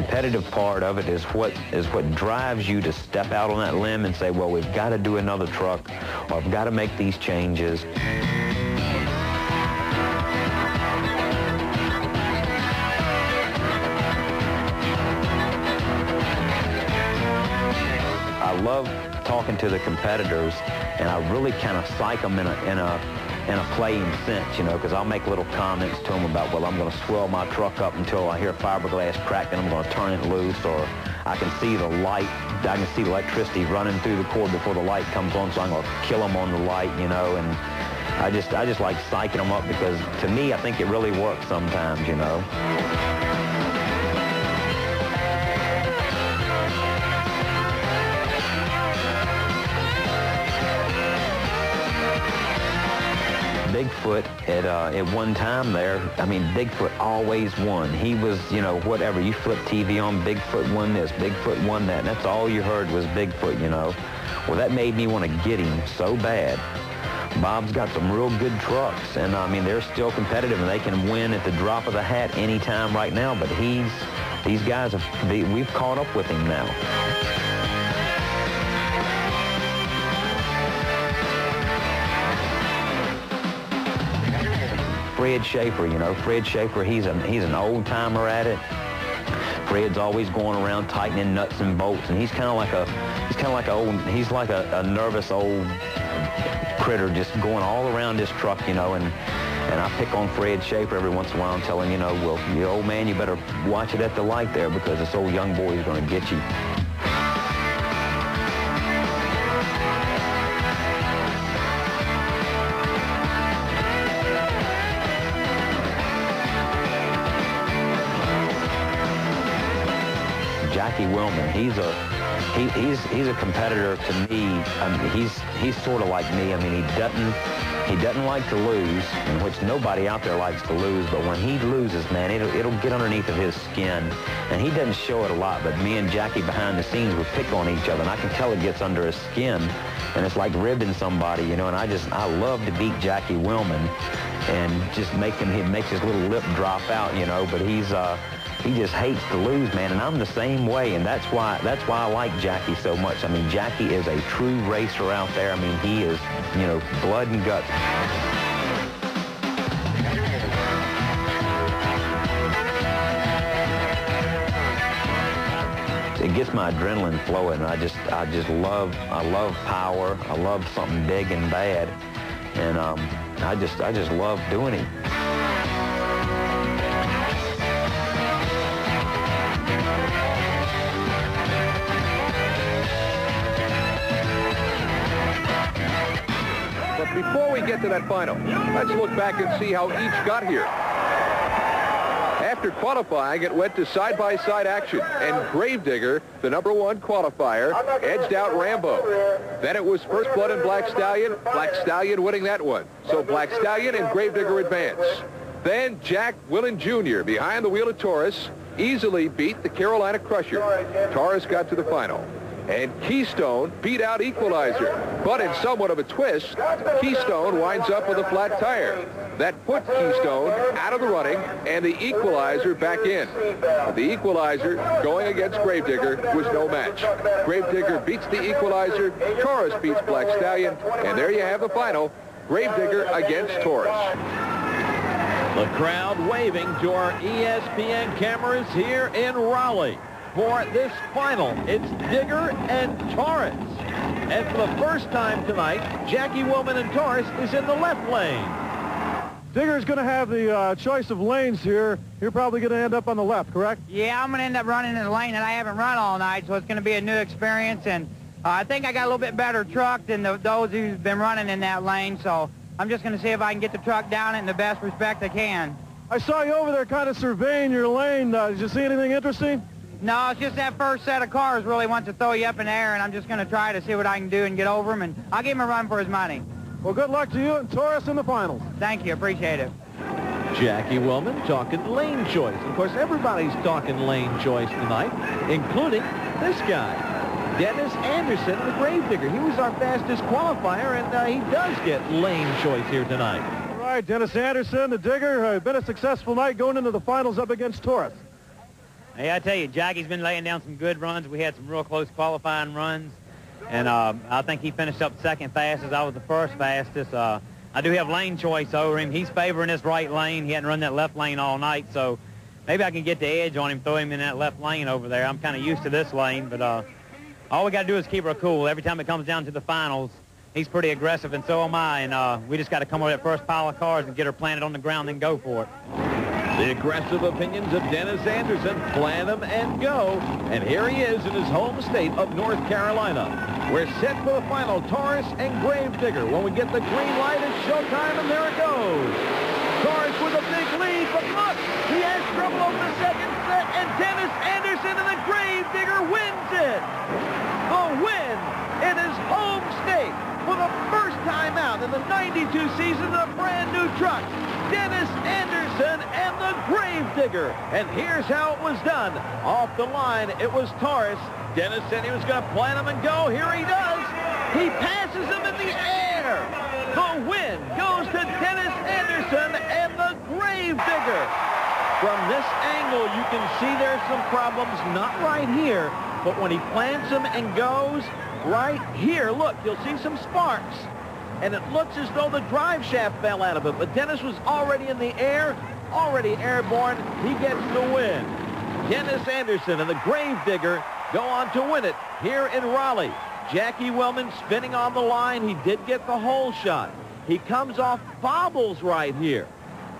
competitive part of it is what drives you to step out on that limb and say, well, we've got to do another truck, or I've got to make these changes. I love talking to the competitors, and I really kind of psych them in a playing sense, you know, because I'll make little comments to them about, well, I'm going to swell my truck up until I hear fiberglass crack, and I'm going to turn it loose, or I can see the light, I can see the electricity running through the cord before the light comes on, so I'm going to kill them on the light, you know, and I just like psyching them up, because to me, I think it really works sometimes, you know. Bigfoot at one time there, I mean, Bigfoot always won. He was, you know, whatever. You flip TV on, Bigfoot won this, Bigfoot won that, and that's all you heard was Bigfoot, you know. Well, that made me want to get him so bad. Bob's got some real good trucks, and I mean, they're still competitive, and they can win at the drop of the hat anytime right now, but these guys, we've caught up with him now. Fred Schaefer, you know, Fred Schaefer, he's an old-timer at it. Fred's always going around tightening nuts and bolts, and he's like a nervous old critter just going all around this truck, you know, and I pick on Fred Schaefer every once in a while and tell him, you know, well, you old man, you better watch it at the light there, because this old young boy is going to get you. Jackie Willman, he's a competitor to me. I mean, he's sort of like me. I mean, he doesn't like to lose, in which nobody out there likes to lose. But when he loses, man, it'll get underneath of his skin, and he doesn't show it a lot. But me and Jackie behind the scenes would pick on each other, and I can tell it gets under his skin, and it's like ribbing somebody, you know. And I love to beat Jackie Willman, and just he makes his little lip drop out, you know. But he just hates to lose, man, and I'm the same way, and that's why I like Jackie so much. I mean, Jackie is a true racer out there. I mean, he is, you know, blood and guts. It gets my adrenaline flowing. I love power. I love something big and bad, and I just love doing it. Before we get to that final, let's look back and see how each got here. After qualifying, it went to side-by-side action, and Gravedigger, the #1 qualifier, edged out Rambo. Then it was First Blood and Black Stallion winning that one. So Black Stallion and Gravedigger advance. Then Jack Willen Jr., behind the wheel of Taurus, easily beat the Carolina Crusher. Taurus got to the final. And Keystone beat out Equalizer. But in somewhat of a twist, Keystone winds up with a flat tire. That put Keystone out of the running and the Equalizer back in. The Equalizer, going against Gravedigger, was no match. Gravedigger beats the Equalizer, Taurus beats Black Stallion, and there you have the final, Gravedigger against Taurus. The crowd waving to our ESPN cameras here in Raleigh. For this final, it's Digger and Taurus. And for the first time tonight, Jackie Willman and Taurus is in the left lane. Digger's going to have the choice of lanes here. You're probably going to end up on the left, correct? Yeah, I'm going to end up running in the lane that I haven't run all night, so it's going to be a new experience. And I think I got a little bit better truck than those who've been running in that lane, so I'm just going to see if I can get the truck down it in the best respect I can. I saw you over there kind of surveying your lane. Did you see anything interesting? No, it's just that first set of cars really wants to throw you up in the air, and I'm just going to try to see what I can do and get over them, and I'll give him a run for his money. Well, good luck to you and Taurus in the finals. Thank you. Appreciate it. Jackie Willman talking lane choice. Of course, everybody's talking lane choice tonight, including this guy, Dennis Anderson, the Gravedigger. He was our fastest qualifier, and he does get lane choice here tonight. All right, Dennis Anderson, the Digger, been a successful night going into the finals up against Taurus. Hey, I tell you, Jackie's been laying down some good runs. We had some real close qualifying runs, and I think he finished up second fastest. I was the first fastest. I do have lane choice over him. He's favoring this right lane. He hadn't run that left lane all night, so maybe I can get the edge on him, throw him in that left lane over there. I'm kind of used to this lane, but all we got to do is keep her cool. Every time it comes down to the finals, he's pretty aggressive, and so am I, and we just got to come over that first pile of cars and get her planted on the ground and go for it. The aggressive opinions of Dennis Anderson, plan them and go. And here he is in his home state of North Carolina. We're set for the final, Taurus and Gravedigger. When we get the green light, it's showtime, and there it goes. Taurus with a big lead, but look, he has trouble over the second set, and Dennis Anderson and the Gravedigger wins it. The win in his home state for the first time out in the 92 season of a brand new truck. Dennis Anderson and the Gravedigger. And here's how it was done. Off the line, it was Taurus. Dennis said he was going to plant him and go. Here he does. He passes him in the air. The win goes to Dennis Anderson and the Gravedigger. From this angle, you can see there's some problems, not right here, but when he plants him and goes right here, look, you'll see some sparks. And it looks as though the drive shaft fell out of it. But Dennis was already in the air, already airborne. He gets the win. Dennis Anderson and the Gravedigger go on to win it here in Raleigh. Jackie Willman spinning on the line. He did get the hole shot. He comes off bobbles right here.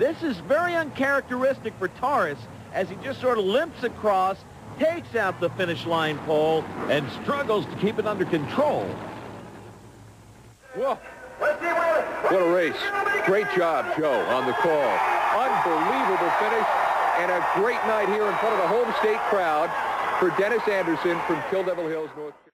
This is very uncharacteristic for Taurus as he just sort of limps across, takes out the finish line pole, and struggles to keep it under control. Whoa. What a race. Great job, Joe, on the call. Unbelievable finish and a great night here in front of the home state crowd for Dennis Anderson from Kill Devil Hills, North Carolina.